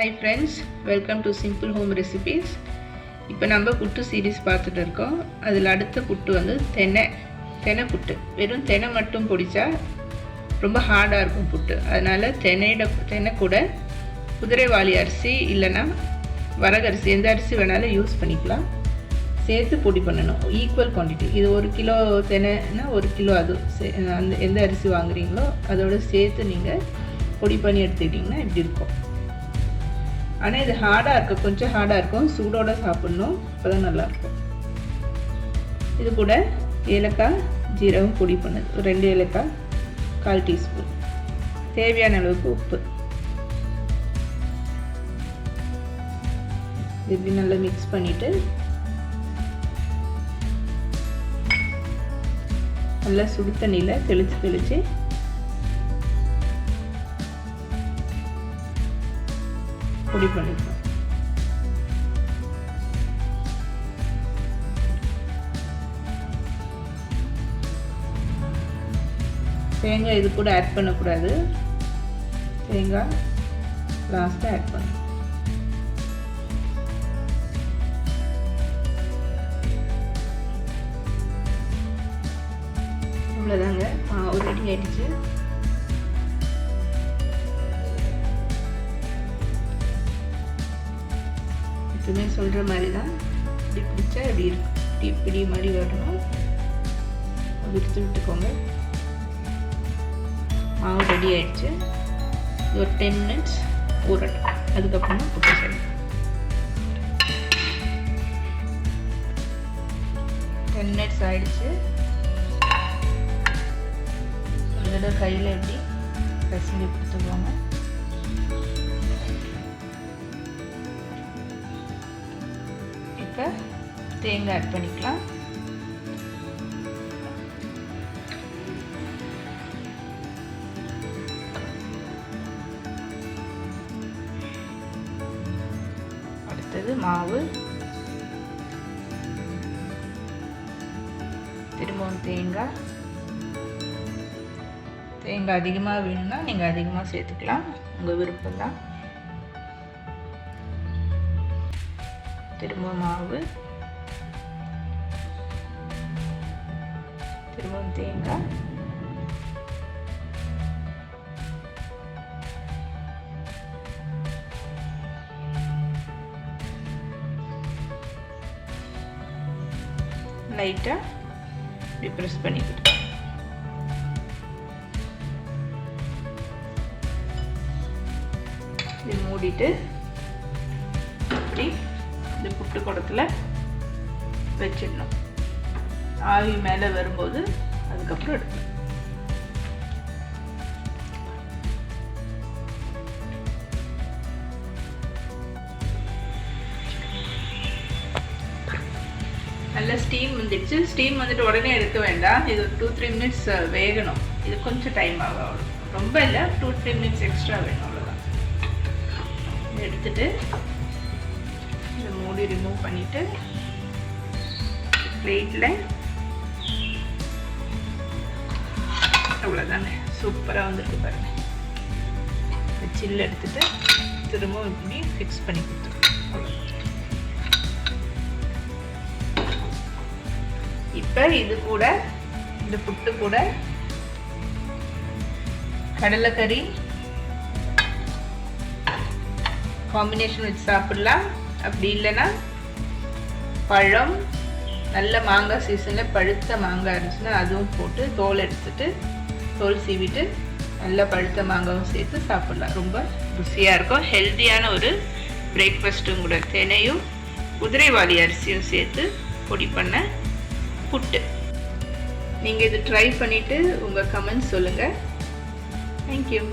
Hi friends, welcome to Simple Home Recipes. இப்போ நம்ம புட்டு series பார்த்துட்டு இருக்கோம். அதில் அடுத்த புட்டு வந்து தெனை புட்டு. வெறும் தெனை மட்டும் பொடிச்சா ரொம்ப ஹார்டாக இருக்கும் புட்டு. அதனால் தெனை கூட குதிரைவாலி அரிசி இல்லைன்னா வரகரிசி எந்த அரிசி வேணாலும் யூஸ் பண்ணிக்கலாம். சேர்த்து பொடி பண்ணணும். Equal quantity. இது 1 கிலோ தெனைனா 1 கிலோ அது அந்த எந்த அரிசி வாங்குறீங்களோ அதோடு சேர்த்து நீங்கள் பொடி பண்ணி எடுத்துக்கிட்டிங்கன்னா இப்படி இருக்கும். ஆனால் இது ஹார்டாக இருக்கும், கொஞ்சம் ஹார்டாக இருக்கும். சூடோடு சாப்பிட்ணும், அப்போ தான் நல்லாயிருக்கும். இது கூட ஏலக்காய் ஜீரகம் பொடி பண்ணது 2 ஏலக்காய், 1/4 டீஸ்பூன், தேவையான அளவுக்கு உப்பு. இப்படி நல்லா மிக்ஸ் பண்ணிவிட்டு நல்லா சுடு தண்ணியில் தெளித்து பொடி பண்ணிக்கலாம். தேங்காய் இது கூட ஆட் பண்ணக்கூடாது. தேங்காய் லாஸ்ட்டாக ஆட் பண்ணணும். அவ்வளோதாங்க, மாவு ரெடி ஆயிடுச்சு. எப்பவுமே சொல்கிற மாதிரி தான், இப்படி பிடிச்சா இப்படி இருக்கும், இப்படி மாதிரி வரணும். விடுத்து விட்டுக்கோங்க. மாவு ரெடி ஆயிடுச்சு. ஒரு 10 மினிட்ஸ் ஊறட்டும். அதுக்கப்புறமா புட்டு செய்யணும். 10 மினிட்ஸ் ஆயிடுச்சு. ஒரு தடவை கையில் எப்படி கசிஞ்சு கொடுத்துருவாங்க. இப்போ தேங்காய் ஆட் பண்ணிக்கலாம். அடுத்தது மாவு, திரும்பவும் தேங்காய் அதிகமாக வேணும்னா நீங்கள் அதிகமாக சேர்த்துக்கலாம், உங்கள் விருப்பம் தான். திரும்ப மாவு, திரும்பவும் தேங்காய், லைட்டாக இப்படி ப்ரெஸ் பண்ணிக்கிட்டு இது மூடிட்டு இப்படி இந்த புட்டு குடத்தில் வச்சிடணும். ஆவி மேலே வரும்போது அதுக்கப்புறம் எடுக்கணும். நல்லா ஸ்டீம் வந்துடுச்சு. ஸ்டீம் வந்துட்டு உடனே எடுக்க வேண்டாம். இது 2-3 மினிட்ஸ் வேகணும். இது கொஞ்சம் டைம் ஆகும், அவ்வளோ, ரொம்ப இல்லை. 2-3 மினிட்ஸ் எக்ஸ்ட்ரா வேணும், அவ்வளோதான். எடுத்துட்டு இதை மூடி ரிமூவ் பண்ணிவிட்டு பிளேட்டில் அவ்வளோதாங்க. சூப்பராக வந்துருக்கு பாருங்கள். சில்லு எடுத்துட்டு திரும்பவும் இப்படி ஃபிக்ஸ் பண்ணி கொடுத்துருக்கோம். அவ்வளோ. இப்போ இது கூட, இந்த புட்டு கூட கடலைக்கறி காம்பினேஷன் வச்சு சாப்பிடலாம். அப்படி இல்லைன்னா பழம், நல்ல மாங்காய் சீசனில் பழுத்த மாங்காய் இருந்துச்சுன்னா அதுவும் போட்டு தோல் சீவிட்டு நல்ல பழுத்த மாங்காயும் சேர்த்து சாப்பிடலாம். ரொம்ப ருசியாக இருக்கும். ஹெல்த்தியான ஒரு பிரேக்ஃபாஸ்ட்டும் கூட. தெனையும் குதிரைவாலி அரிசியும் சேர்த்து பொடி பண்ண புட்டு. நீங்கள் இது ட்ரை பண்ணிவிட்டு உங்கள் கமெண்ட்ஸ் சொல்லுங்கள். தேங்க்யூ.